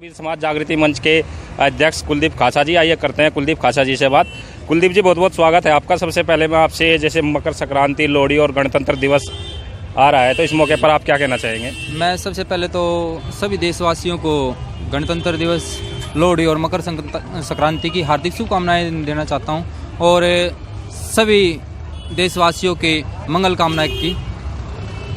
कबीर समाज जागृति मंच के अध्यक्ष कुलदीप खासा जी, आइए करते हैं कुलदीप खासा जी से बात। कुलदीप जी, बहुत बहुत स्वागत है आपका। सबसे पहले मैं आपसे, जैसे मकर संक्रांति, लोहड़ी और गणतंत्र दिवस आ रहा है, तो इस मौके पर आप क्या कहना चाहेंगे? मैं सबसे पहले तो सभी देशवासियों को गणतंत्र दिवस, लोहड़ी और मकर संक्रांति की हार्दिक शुभकामनाएं देना चाहता हूं और सभी देशवासियों के मंगल कामनाएं की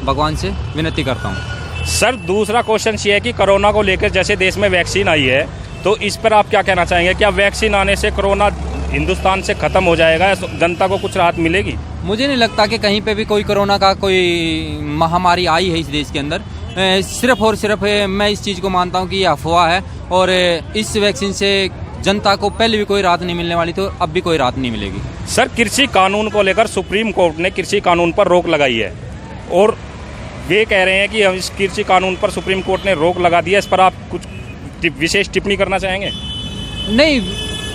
भगवान से विनती करता हूं। सर, दूसरा क्वेश्चन ये है कि कोरोना को लेकर जैसे देश में वैक्सीन आई है, तो इस पर आप क्या कहना चाहेंगे? क्या वैक्सीन आने से कोरोना हिंदुस्तान से खत्म हो जाएगा या जनता को कुछ राहत मिलेगी? मुझे नहीं लगता कि कहीं पे भी कोई कोरोना का कोई महामारी आई है इस देश के अंदर। सिर्फ और सिर्फ मैं इस चीज़ को मानता हूँ कि ये अफवाह है और इस वैक्सीन से जनता को पहले भी कोई राहत नहीं मिलने वाली, तो अब भी कोई राहत नहीं मिलेगी। सर, कृषि कानून को लेकर सुप्रीम कोर्ट ने कृषि कानून पर रोक लगाई है और वे कह रहे हैं कि हम इस कृषि कानून पर सुप्रीम कोर्ट ने रोक लगा दिया, इस पर आप कुछ विशेष टिप्पणी करना चाहेंगे? नहीं,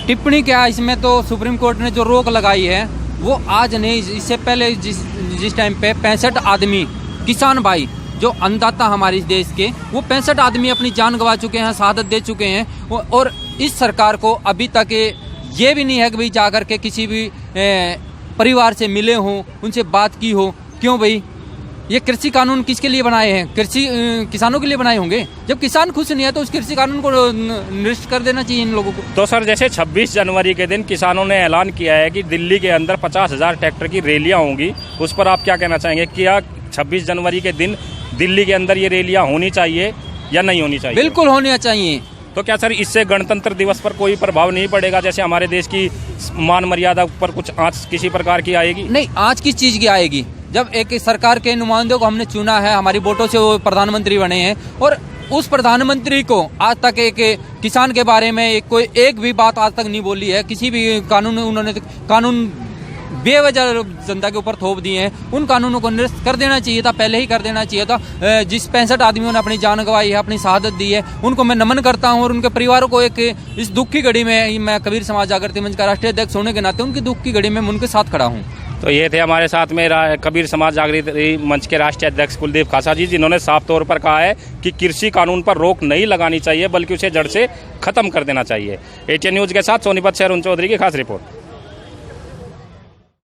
टिप्पणी क्या, इसमें तो सुप्रीम कोर्ट ने जो रोक लगाई है वो आज नहीं, इससे पहले जिस टाइम पे 65 आदमी किसान भाई जो अन्नदाता हमारे इस देश के, वो 65 आदमी अपनी जान गंवा चुके हैं, शहादत दे चुके हैं और इस सरकार को अभी तक ये भी नहीं है कि भाई जाकर के किसी भी परिवार से मिले हों, उनसे बात की हो। क्यों भाई? ये कृषि कानून किसके लिए बनाए हैं? किसानों के लिए बनाए होंगे। जब किसान खुश नहीं है तो उस कृषि कानून को निरस्त कर देना चाहिए इन लोगों को। तो सर, जैसे 26 जनवरी के दिन किसानों ने ऐलान किया है कि दिल्ली के अंदर 50,000 ट्रैक्टर की रैलियां होंगी, उस पर आप क्या कहना चाहेंगे? क्या 26 जनवरी के दिन दिल्ली के अंदर ये रैलियां होनी चाहिए या नहीं होनी चाहिए? बिल्कुल होनी चाहिए। तो क्या सर, इससे गणतंत्र दिवस पर कोई प्रभाव नहीं पड़ेगा? जैसे हमारे देश की मान मर्यादा पर कुछ आंच किसी प्रकार की आएगी? नहीं, आंच किस चीज़ की आएगी? जब एक सरकार के नुमाइंदों को हमने चुना है, हमारी वोटों से वो प्रधानमंत्री बने हैं और उस प्रधानमंत्री को आज तक एक किसान के बारे में एक भी बात आज तक नहीं बोली है। किसी भी कानून बेवजह जनता के ऊपर थोप दिए हैं। उन कानूनों को निरस्त कर देना चाहिए था, पहले ही कर देना चाहिए था। जिस 65 आदमियों ने अपनी जान गंवाई है, अपनी शहादत दी है, उनको मैं नमन करता हूं और उनके परिवारों को इस दुख की घड़ी में, मैं कबीर समाज जागृति मंच का राष्ट्रीय अध्यक्ष होने के नाते उनकी दुख की घड़ी में उनके साथ खड़ा हूँ। तो ये थे हमारे साथ में कबीर समाज जागृति मंच के राष्ट्रीय अध्यक्ष कुलदीप खासा जी, जिन्होंने साफ तौर पर कहा है कि कृषि कानून पर रोक नहीं लगानी चाहिए, बल्कि उसे जड़ से खत्म कर देना चाहिए। एटीएन न्यूज के साथ सोनीपत से अरुण चौधरी की खास रिपोर्ट।